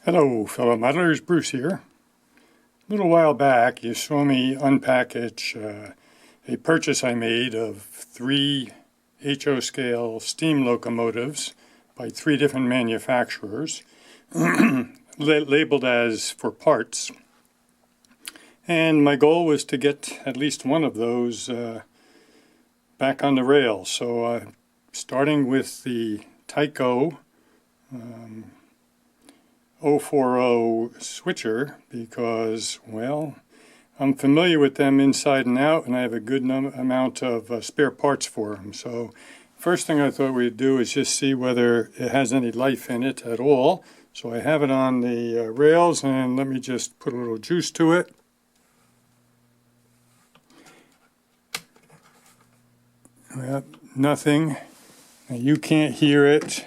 Hello fellow modelers, Bruce here. A little while back you saw me unpackage a purchase I made of 3 HO scale steam locomotives by 3 different manufacturers labeled as for parts. And my goal was to get at least one of those back on the rail. So starting with the Tyco 040 switcher, because, well, I'm familiar with them inside and out, and I have a good amount of spare parts for them. So first thing I thought we'd do is just see whether it has any life in it at all. So I have it on the rails, and let me just put a little juice to it. Well, nothing. Now you can't hear it,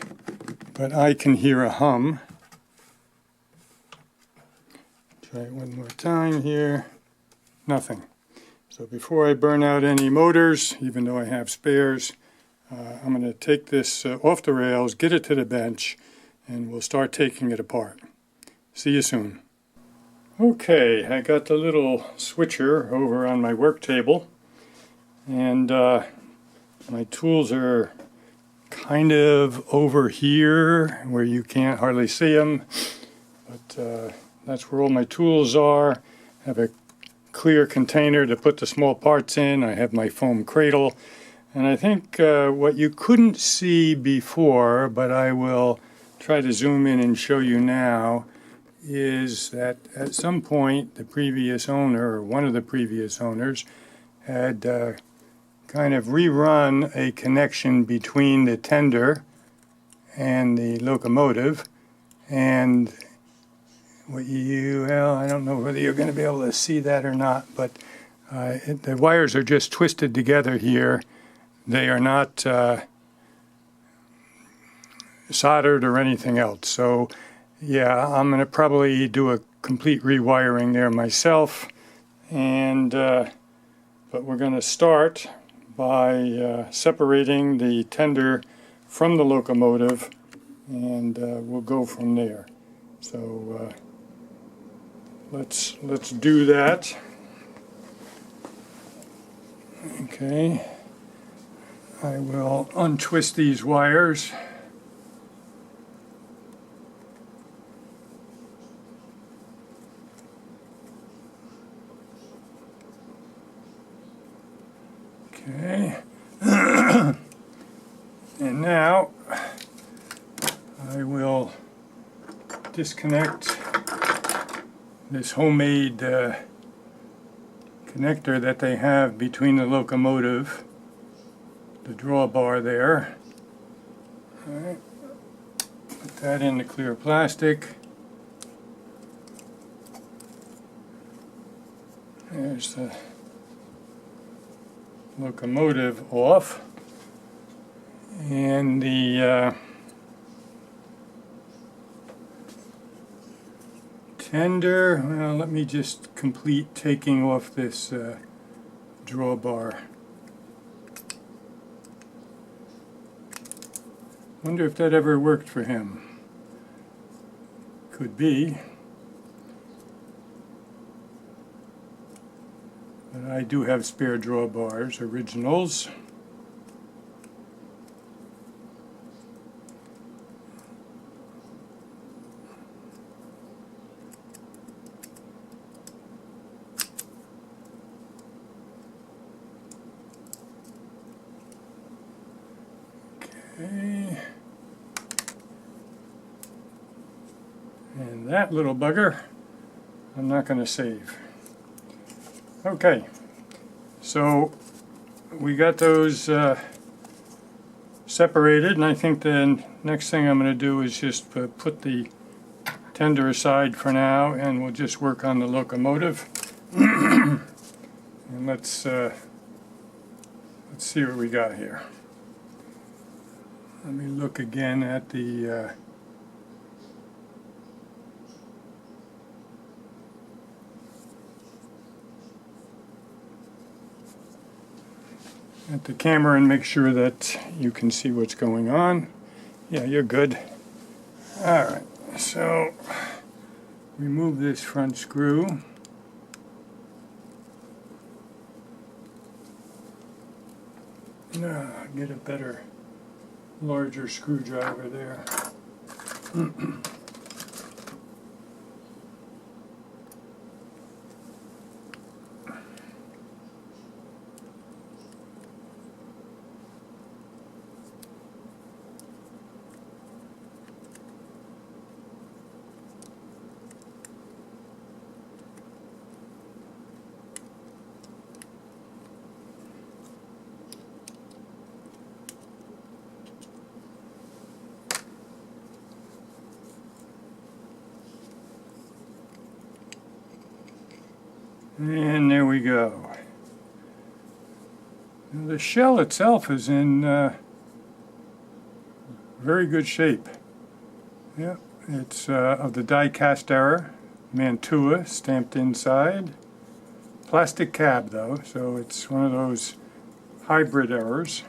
but I can hear a hum. Try it one more time here. Nothing. So before I burn out any motors, even though I have spares, I'm going to take this off the rails, get it to the bench, and we'll start taking it apart. See you soon. Okay, I got the little switcher over on my work table, and my tools are kind of over here where you can't hardly see them, but that's where all my tools are. I have a clear container to put the small parts in. I have my foam cradle. And I think what you couldn't see before, but I will try to zoom in and show you now, is that at some point the previous owner, or one of the previous owners, had kind of rerun a connection between the tender and the locomotive. And well, I don't know whether you're going to be able to see that or not, but the wires are just twisted together here. They are not soldered or anything else. So, yeah, I'm going to probably do a complete rewiring there myself. And but we're going to start by separating the tender from the locomotive, and we'll go from there. So let's do that. Okay, I will untwist these wires. Okay, and now I will disconnect this homemade connector that they have between the locomotive, the drawbar there. All right. Put that in the clear plastic. There's the locomotive off, and the tender, well, let me just complete taking off this drawbar. Wonder if that ever worked for him. Could be. But I do have spare drawbars, originals. Okay. And that little bugger, I'm not going to save. Okay, so we got those separated, and I think the next thing I'm going to do is just put the tender aside for now, and we'll just work on the locomotive. And let's see what we got here. Let me look again at the camera and make sure that you can see what's going on. Yeah, you're good. Alright, so remove this front screw. Get a better, larger screwdriver there. And there we go. The shell itself is in very good shape. Yeah, it's of the die-cast era, Mantua stamped inside. Plastic cab though, so it's one of those hybrid errors.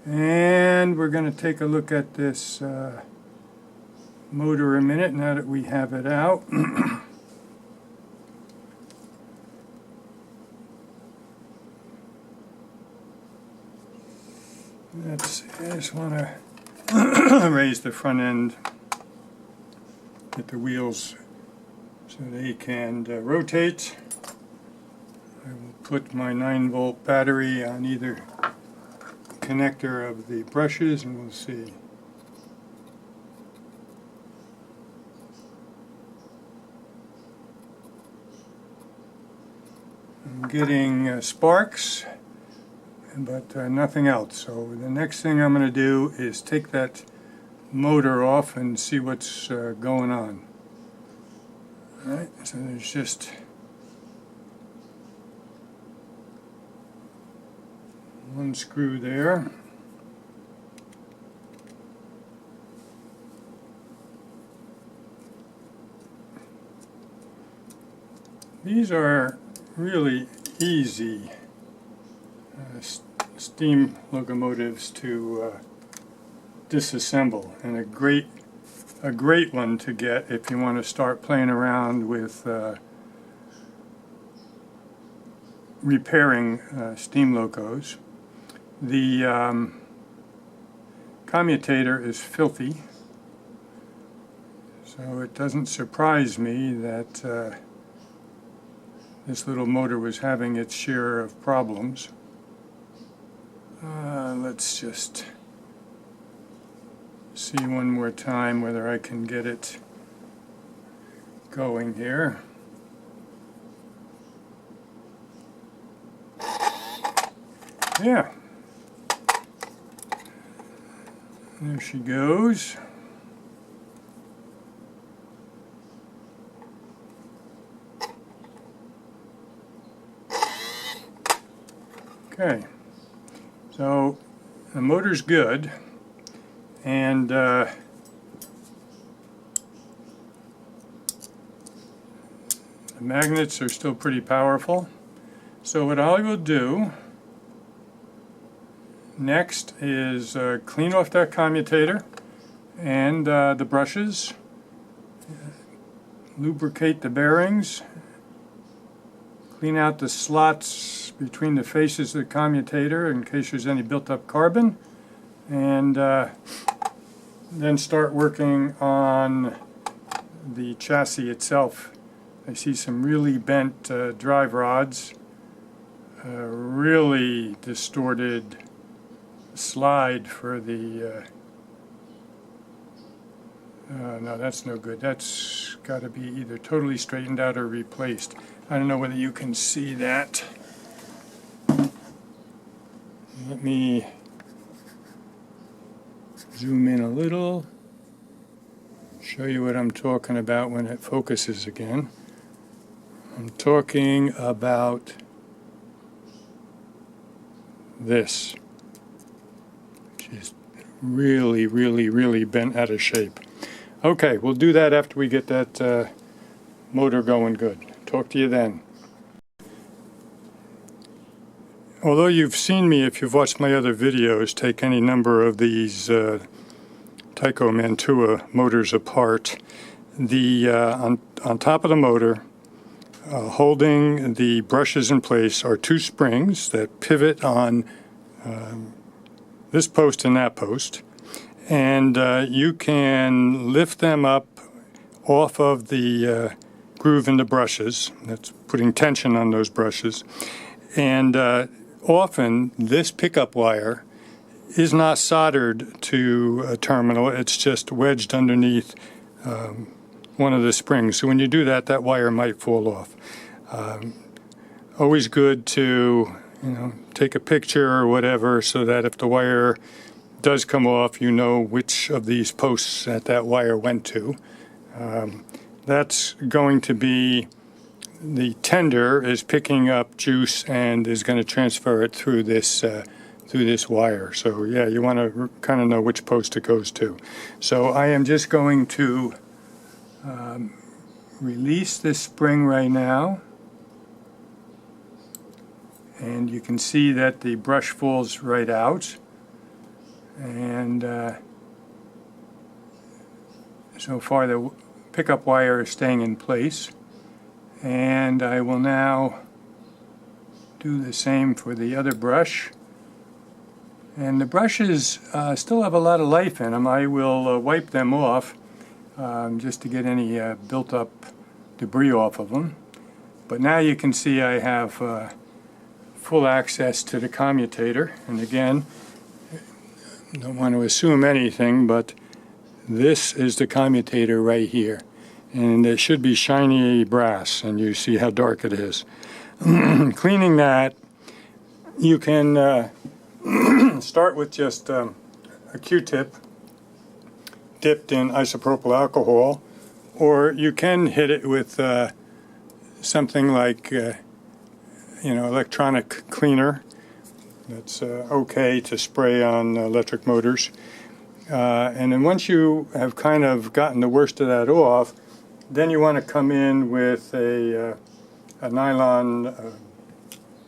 And we're going to take a look at this motor a minute now that we have it out. I just want to raise the front end, get the wheels so they can rotate. I will put my 9-volt battery on either connector of the brushes and we'll see. I'm getting sparks, but nothing else. So the next thing I'm going to do is take that motor off and see what's going on. Alright, so there's just one screw there. These are really easy steam locomotives to disassemble, and a great one to get if you want to start playing around with repairing steam locos. The commutator is filthy, so it doesn't surprise me that this little motor was having its share of problems. Let's just see one more time whether I can get it going here. Yeah. There she goes. Okay. So the motor's good, and the magnets are still pretty powerful. So what I will do next is clean off that commutator and the brushes, lubricate the bearings, clean out the slots between the faces of the commutator in case there's any built-up carbon, and then start working on the chassis itself. I see some really bent drive rods, really distorted slide for the no, that's no good. That's got to be either totally straightened out or replaced. I don't know whether you can see that. Let me zoom in a little, show you what I'm talking about when it focuses again. I'm talking about this, which is really, really, really bent out of shape. Okay, we'll do that after we get that motor going good. Talk to you then. Although you've seen me, if you've watched my other videos, take any number of these Tyco Mantua motors apart, on top of the motor, holding the brushes in place, are two springs that pivot on this post and that post, and you can lift them up off of the groove in the brushes. That's putting tension on those brushes. And often this pickup wire is not soldered to a terminal, it's just wedged underneath one of the springs. So when you do that, that wire might fall off. Always good to, take a picture or whatever, so that if the wire does come off, you know which of these posts that wire went to. That's going to be, the tender is picking up juice and is going to transfer it through this wire. So yeah, you want to kind of know which post it goes to. So I am just going to release this spring right now, and you can see that the brush falls right out, and so far the pickup wire is staying in place. And I will now do the same for the other brush. And the brushes still have a lot of life in them. I will wipe them off just to get any built up debris off of them. But now you can see I have full access to the commutator. And again, don't want to assume anything, but this is the commutator right here. And it should be shiny brass, and you see how dark it is. Cleaning that, you can start with just a Q-tip dipped in isopropyl alcohol, or you can hit it with something like electronic cleaner. That's okay to spray on electric motors. And then once you have kind of gotten the worst of that off, then you want to come in with a nylon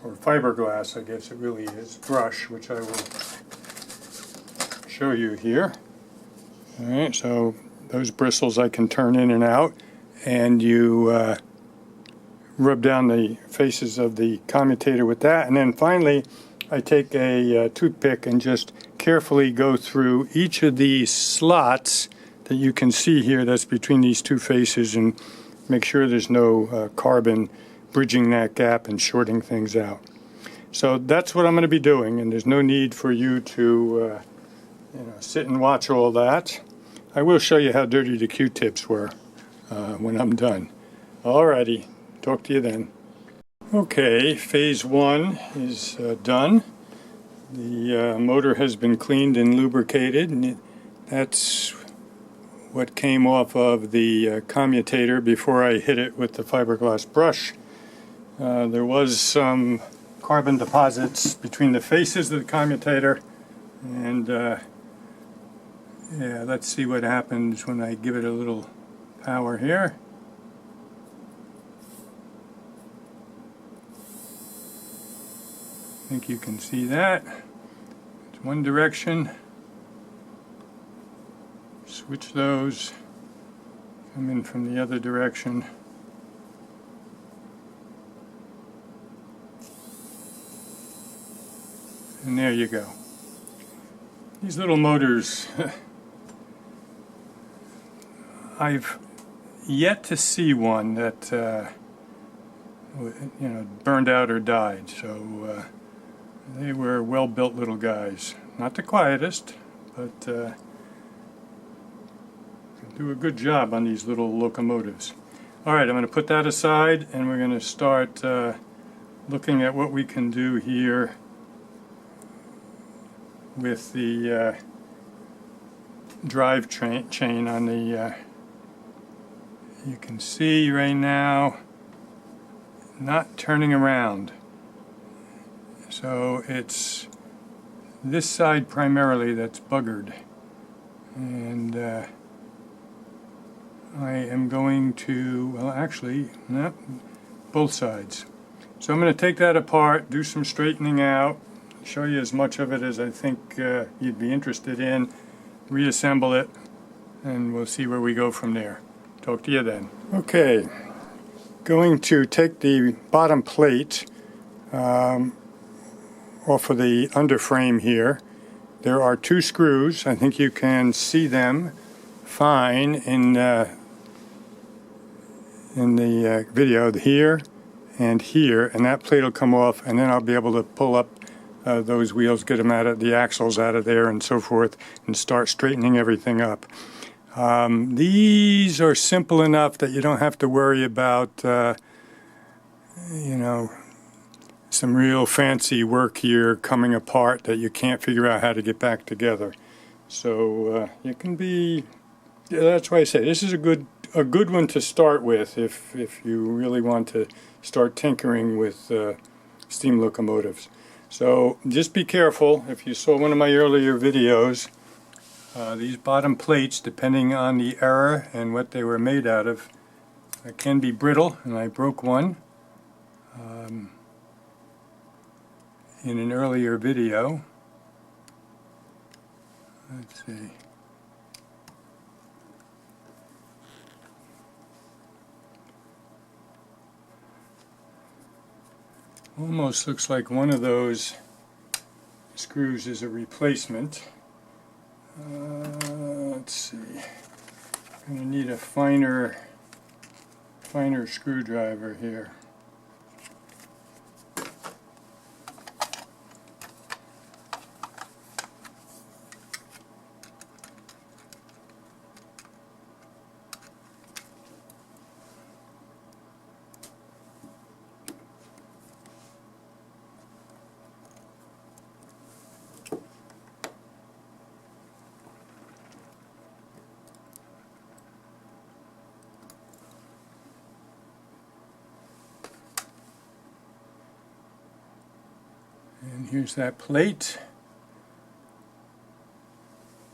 or fiberglass, I guess it really is, brush, which I will show you here. All right, so those bristles I can turn in and out, and you rub down the faces of the commutator with that. And then finally, I take a toothpick and just carefully go through each of these slots that you can see here that's between these two faces, and make sure there's no carbon bridging that gap and shorting things out. So that's what I'm going to be doing, and there's no need for you to sit and watch all that. I will show you how dirty the Q-tips were when I'm done. Alrighty, talk to you then. Okay, phase one is done. The motor has been cleaned and lubricated, and that's what came off of the commutator before I hit it with the fiberglass brush. There was some carbon deposits between the faces of the commutator, and yeah, let's see what happens when I give it a little power here. I think you can see that. It's one direction. Switch those, come in from the other direction. And there you go. These little motors, I've yet to see one that burned out or died. So they were well-built little guys. Not the quietest, but do a good job on these little locomotives. Alright, I'm going to put that aside, and we're going to start looking at what we can do here with the drive chain on the you can see right now not turning around. So it's this side primarily that's buggered, and I am going to, well actually, no, both sides. So I'm going to take that apart, do some straightening out, show you as much of it as I think you'd be interested in, reassemble it, and we'll see where we go from there. Talk to you then. Okay, going to take the bottom plate off of the underframe here. There are two screws. I think you can see them fine in the video here and here, and that plate will come off, and then I'll be able to pull up those wheels, get them out of the axles out of there and so forth, and start straightening everything up. These are simple enough that you don't have to worry about some real fancy work here coming apart that you can't figure out how to get back together. So you can be, that's why I say this is a good one to start with if you really want to start tinkering with steam locomotives. So just be careful. If you saw one of my earlier videos, these bottom plates, depending on the era and what they were made out of, can be brittle, and I broke one in an earlier video. Let's see. Almost looks like one of those screws is a replacement. Let's see. I'm going to need a finer screwdriver here. And here's that plate.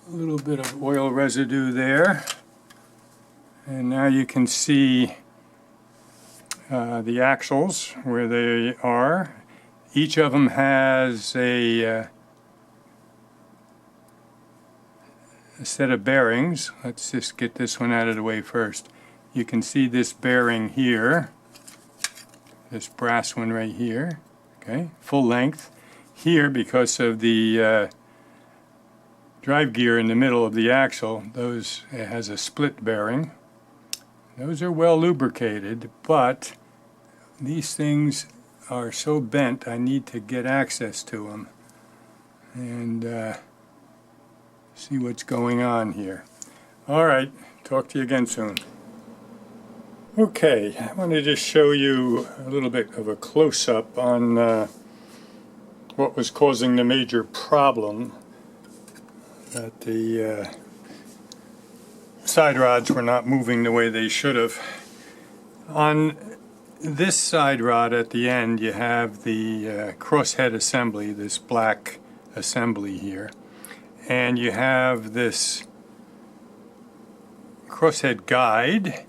A little bit of oil residue there. And now you can see the axles where they are. Each of them has a set of bearings. Let's just get this one out of the way first. You can see this bearing here, this brass one right here, okay, full length. Here, because of the drive gear in the middle of the axle, it has a split bearing. Those are well lubricated, but these things are so bent I need to get access to them and see what's going on here. All right, talk to you again soon. Okay, I want to just show you a little bit of a close-up on what was causing the major problem, that the side rods were not moving the way they should have. On this side rod at the end you have the crosshead assembly, this black assembly here, and you have this crosshead guide,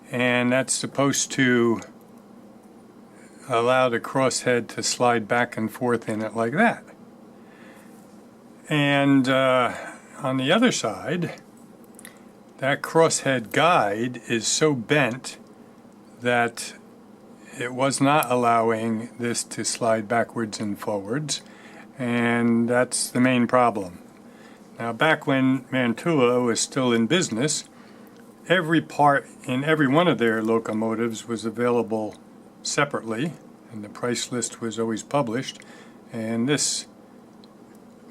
and that's supposed to allow the crosshead to slide back and forth in it like that. And on the other side, that crosshead guide is so bent that it was not allowing this to slide backwards and forwards, and that's the main problem. Now, back when Mantua was still in business, every part in every one of their locomotives was available separately, and the price list was always published, and this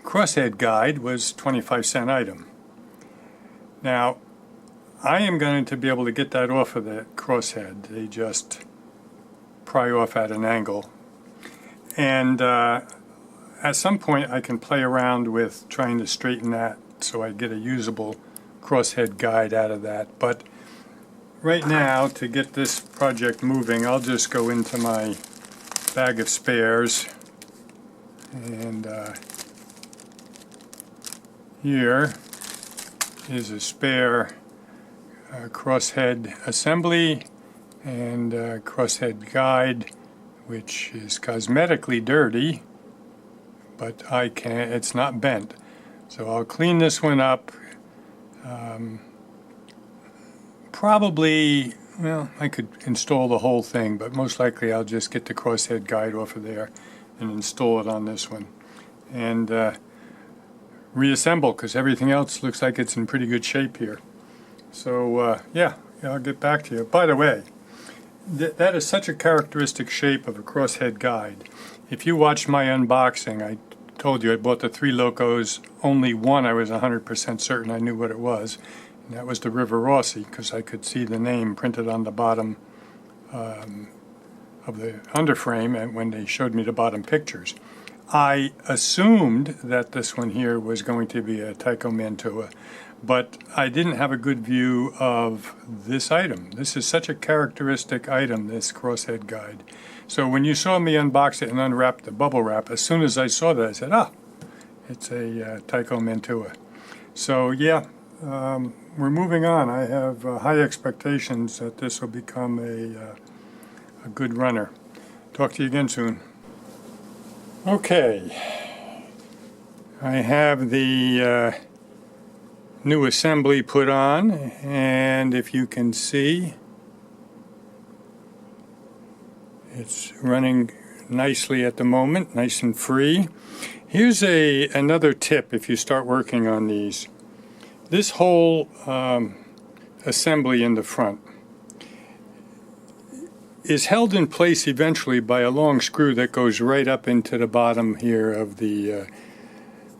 crosshead guide was 25-cent item. Now, I am going to be able to get that off of the crosshead. They just pry off at an angle, and at some point I can play around with trying to straighten that so I get a usable crosshead guide out of that. But right now, to get this project moving, I'll just go into my bag of spares, and here is a spare crosshead assembly and crosshead guide, which is cosmetically dirty, but it's not bent. So I'll clean this one up, probably, well, I could install the whole thing, but most likely I'll just get the crosshead guide off of there and install it on this one. And reassemble, because everything else looks like it's in pretty good shape here. So yeah, I'll get back to you. By the way, that is such a characteristic shape of a crosshead guide. If you watched my unboxing, I told you I bought the 3 locos. Only one I was 100% certain I knew what it was, and that was the River Rossi, because I could see the name printed on the bottom of the underframe and when they showed me the bottom pictures. I assumed that this one here was going to be a Tycho Mantua, but I didn't have a good view of this item. This is such a characteristic item, this crosshead guide. So when you saw me unbox it and unwrap the bubble wrap, as soon as I saw that, I said, ah, it's a Tycho Mantua. So yeah, we're moving on. I have high expectations that this will become a good runner. Talk to you again soon. Okay, I have the new assembly put on, and if you can see, it's running nicely at the moment, nice and free. Here's another tip if you start working on these. This whole assembly in the front is held in place eventually by a long screw that goes right up into the bottom here of the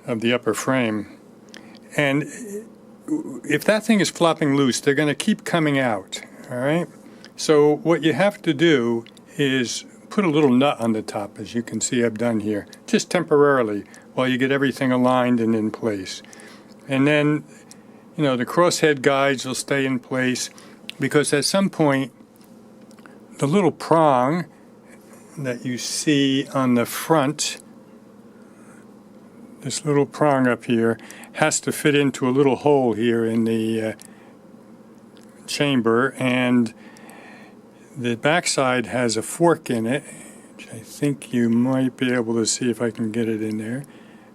upper frame. And if that thing is flopping loose, they're going to keep coming out, all right? So what you have to do is put a little nut on the top, as you can see I've done here, just temporarily, while you get everything aligned and in place. And then, you know, the crosshead guides will stay in place, because at some point, the little prong that you see on the front, this little prong up here, has to fit into a little hole here in the chamber, and the backside has a fork in it, which I think you might be able to see if I can get it in there.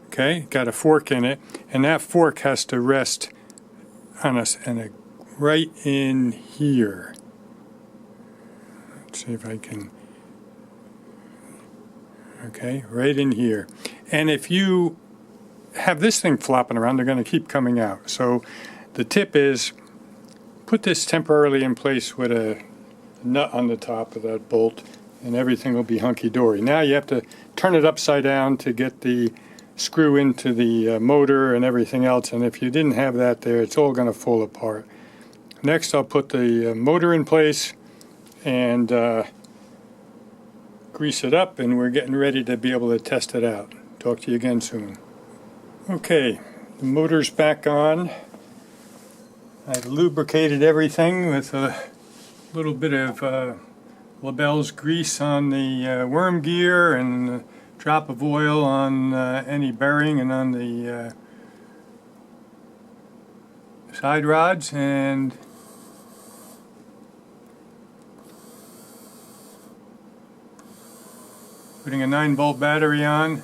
Okay, got a fork in it, and that fork has to rest on us and right in here. Let's see if I can. Okay, right in here. And if you have this thing flopping around, they're going to keep coming out. So the tip is put this temporarily in place with a nut on the top of that bolt, and everything will be hunky-dory. Now you have to turn it upside down to get the screw into the motor and everything else, and if you didn't have that there, it's all going to fall apart. Next, I'll put the motor in place and grease it up, and we're getting ready to be able to test it out. Talk to you again soon. Okay, the motor's back on. I've lubricated everything with a little bit of Labelle's grease on the worm gear and a drop of oil on any bearing and on the side rods, and putting a 9-volt battery on.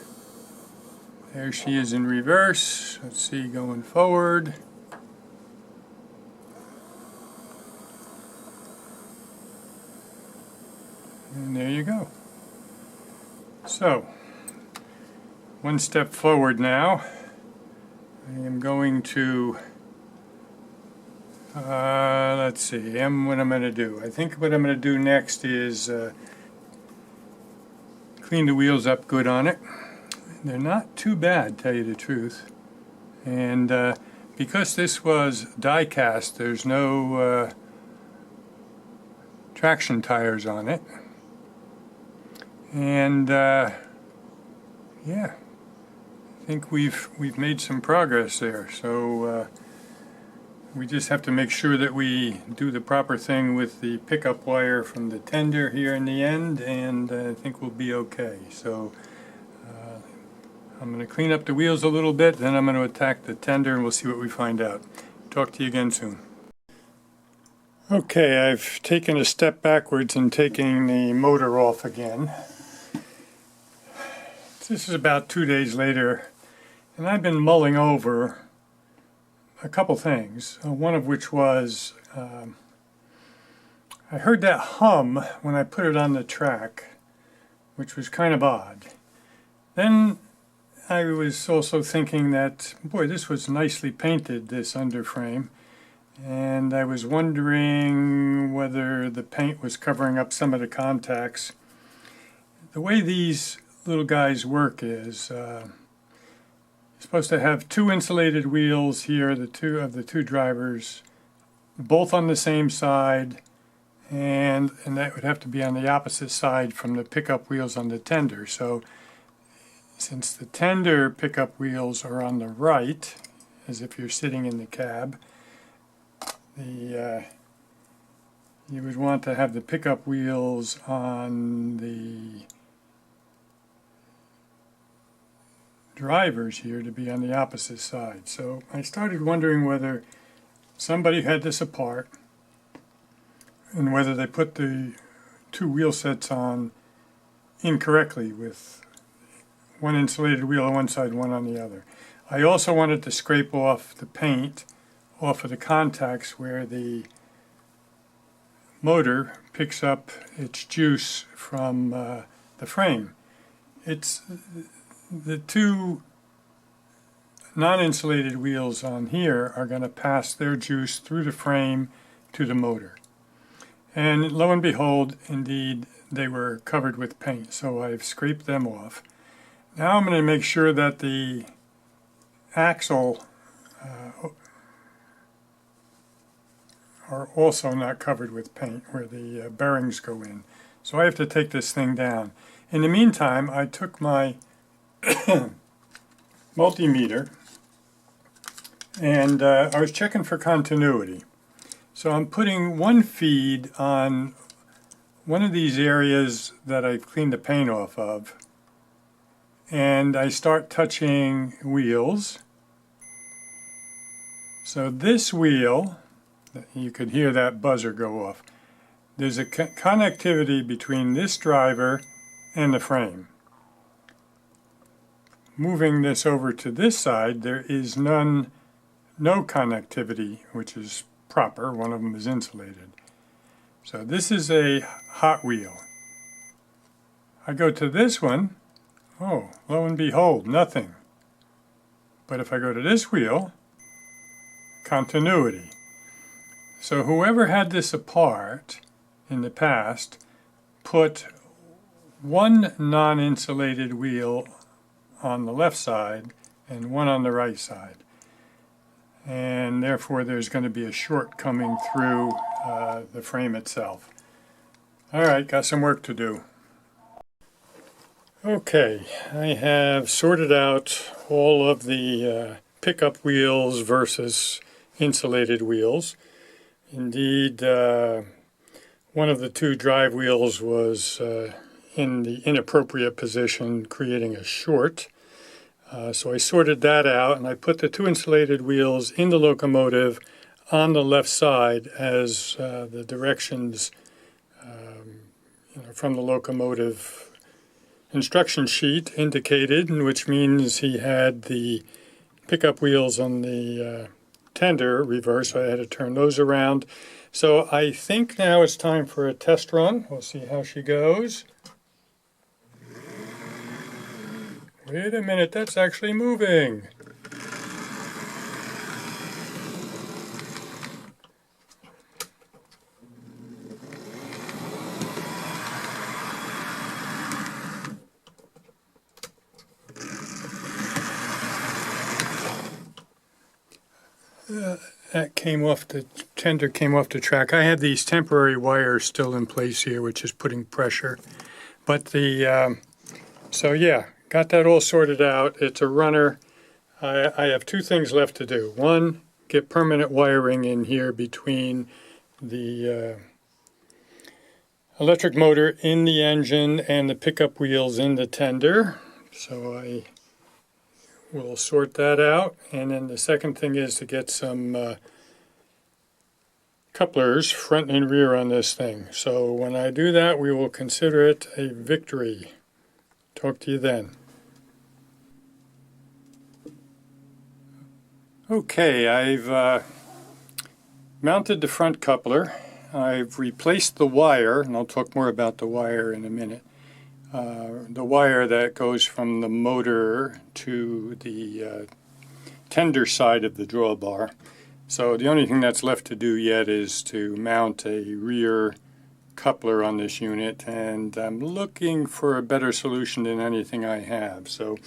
There she is in reverse. Let's see, going forward. And there you go. So, one step forward now. I am going to, let's see, what I'm going to do. I think what I'm going to do next is clean the wheels up good on it. They're not too bad, tell you the truth. And because this was die cast, there's no traction tires on it. And yeah, I think we've made some progress there. So we just have to make sure that we do the proper thing with the pickup wire from the tender here in the end, and I think we'll be okay. So I'm going to clean up the wheels a little bit, then I'm going to attack the tender, and we'll see what we find out. Talk to you again soon. Okay, I've taken a step backwards and taking the motor off again. This is about 2 days later, and I've been mulling over a couple things, one of which was I heard that hum when I put it on the track, which was kind of odd. Then I was also thinking that, boy, this was nicely painted, this underframe, and I was wondering whether the paint was covering up some of the contacts. The way these little guys work is you're supposed to have two insulated wheels here, the two drivers, both on the same side, and that would have to be on the opposite side from the pickup wheels on the tender. So since the tender pickup wheels are on the right, as if you're sitting in the cab, you would want to have the pickup wheels on the drivers here to be on the opposite side. So I started wondering whether somebody had this apart and whether they put the two wheel sets on incorrectly with one insulated wheel on one side, one on the other. I also wanted to scrape off the paint off of the contacts where the motor picks up its juice from the frame. It's the two non-insulated wheels on here are going to pass their juice through the frame to the motor. And lo and behold, indeed, they were covered with paint, so I've scraped them off. Now I'm going to make sure that the axle are also not covered with paint where the bearings go in. So I have to take this thing down. In the meantime, I took my multimeter and I was checking for continuity. So I'm putting one feed on one of these areas that I've cleaned the paint off of, and I start touching wheels. So this wheel, you could hear that buzzer go off. There's a connectivity between this driver and the frame. Moving this over to this side, there is no connectivity, which is proper. One of them is insulated. So this is a hot wheel. I go to this one, oh, lo and behold, nothing. But if I go to this wheel, continuity. So whoever had this apart in the past put one non-insulated wheel on the left side and one on the right side. And therefore there's going to be a short coming through the frame itself. All right, got some work to do. Okay, I have sorted out all of the pickup wheels versus insulated wheels. Indeed, one of the two drive wheels was in the inappropriate position, creating a short. So I sorted that out, and I put the two insulated wheels in the locomotive on the left side as the directions from the locomotive instruction sheet indicated, which means he had the pickup wheels on the tender reverse, so I had to turn those around. So I think now it's time for a test run. We'll see how she goes. Wait a minute, that's actually moving. That came off, the tender came off the track. I have these temporary wires still in place here, which is putting pressure. But so yeah, got that all sorted out. It's a runner. I have two things left to do. One, get permanent wiring in here between the electric motor in the engine and the pickup wheels in the tender. So I will sort that out. And then the second thing is to get some couplers front and rear on this thing. So when I do that, we will consider it a victory. Talk to you then. Okay, I've mounted the front coupler. I've replaced the wire, and I'll talk more about the wire in a minute. The wire that goes from the motor to the tender side of the drawbar. So the only thing that's left to do yet is to mount a rear coupler on this unit, and I'm looking for a better solution than anything I have. So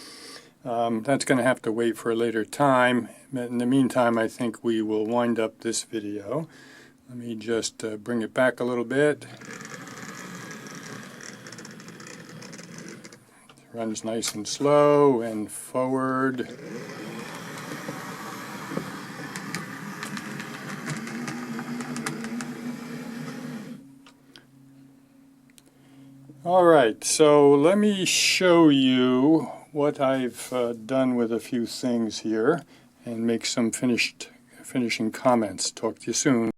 that's going to have to wait for a later time. In the meantime, I think we will wind up this video. Let me just bring it back a little bit. It runs nice and slow and forward. All right, so let me show you what I've done with a few things here and make some finishing comments. Talk to you soon.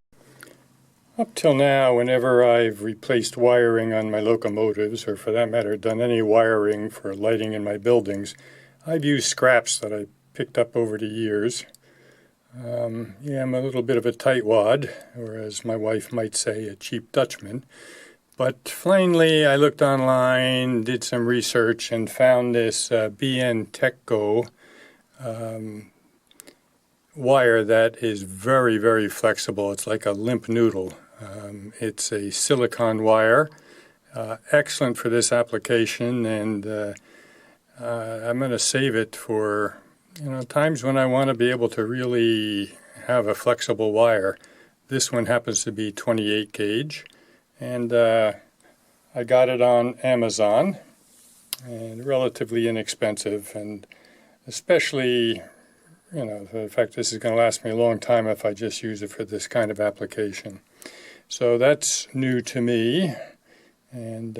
Up till now, whenever I've replaced wiring on my locomotives, or for that matter, done any wiring for lighting in my buildings, I've used scraps that I picked up over the years. Yeah, I'm a little bit of a tightwad, or as my wife might say, a cheap Dutchman. But finally, I looked online, did some research, and found this BN TechGo wire that is very, very flexible. It's like a limp noodle. It's a silicon wire, excellent for this application, and I'm going to save it for times when I want to be able to really have a flexible wire. This one happens to be 28 gauge. And I got it on Amazon, and relatively inexpensive, and especially, the fact this is going to last me a long time if I just use it for this kind of application. So that's new to me, and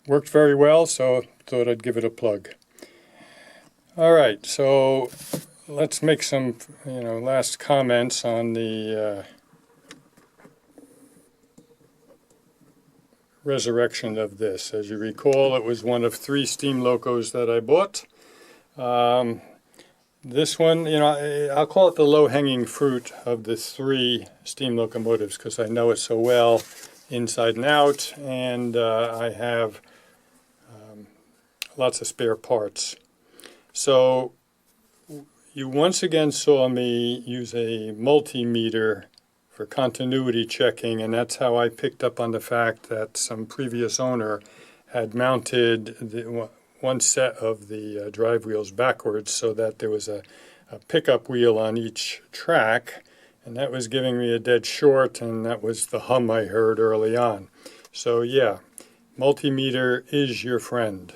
worked very well, so thought I'd give it a plug. All right, so let's make some, last comments on the resurrection of this. As you recall, it was one of 3 steam locos that I bought. This one, I'll call it the low-hanging fruit of the 3 steam locomotives because I know it so well inside and out, and I have lots of spare parts. So you once again saw me use a multimeter for continuity checking, and that's how I picked up on the fact that some previous owner had mounted one set of the drive wheels backwards so that there was a pickup wheel on each track, and that was giving me a dead short, and that was the hum I heard early on. So yeah, multimeter is your friend.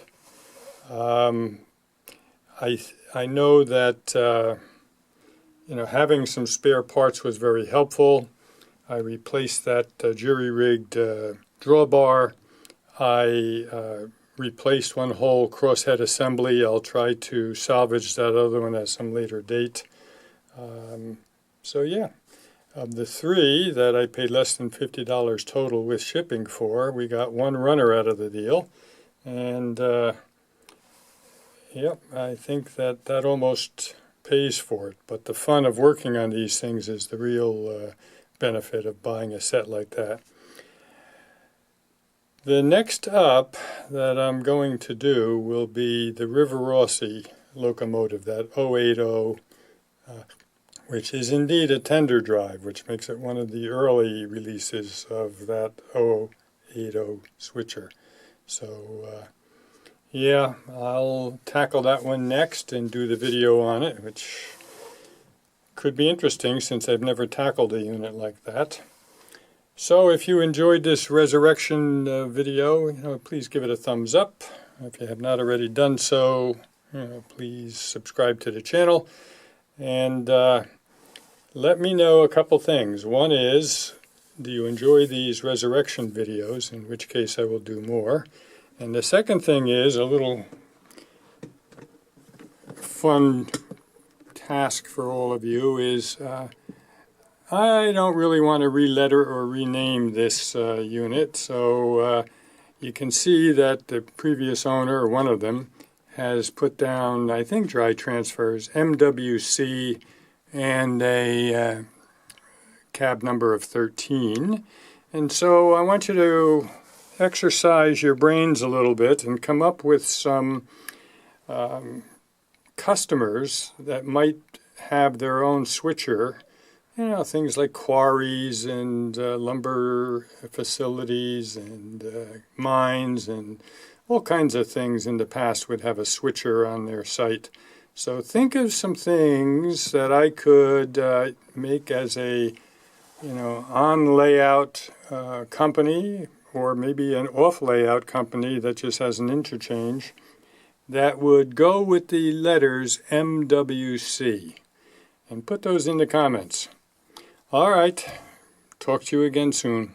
I know that having some spare parts was very helpful. I replaced that jury-rigged drawbar. I replaced one whole crosshead assembly. I'll try to salvage that other one at some later date. So yeah, of the 3 that I paid less than $50 total with shipping for, we got one runner out of the deal. And yep, I think that almost pays for it. But the fun of working on these things is the real benefit of buying a set like that. The next up that I'm going to do will be the River Rossi locomotive, that 080, which is indeed a tender drive, which makes it one of the early releases of that 080 switcher. So yeah, I'll tackle that one next and do the video on it, which could be interesting since I've never tackled a unit like that. So if you enjoyed this resurrection video, please give it a thumbs up. If you have not already done so, please subscribe to the channel. And let me know a couple things. One is, do you enjoy these resurrection videos, in which case I will do more. And the second thing is a little fun task for all of you is I don't really want to re-letter or rename this unit, so you can see that the previous owner, or one of them, has put down, I think, dry transfers, MWC, and a cab number of 13. And so I want you to exercise your brains a little bit and come up with some customers that might have their own switcher. You know, things like quarries and lumber facilities and mines and all kinds of things in the past would have a switcher on their site. So think of some things that I could make as a, on layout company, or maybe an off layout company that just has an interchange that would go with the letters MWC. And put those in the comments. All right, talk to you again soon.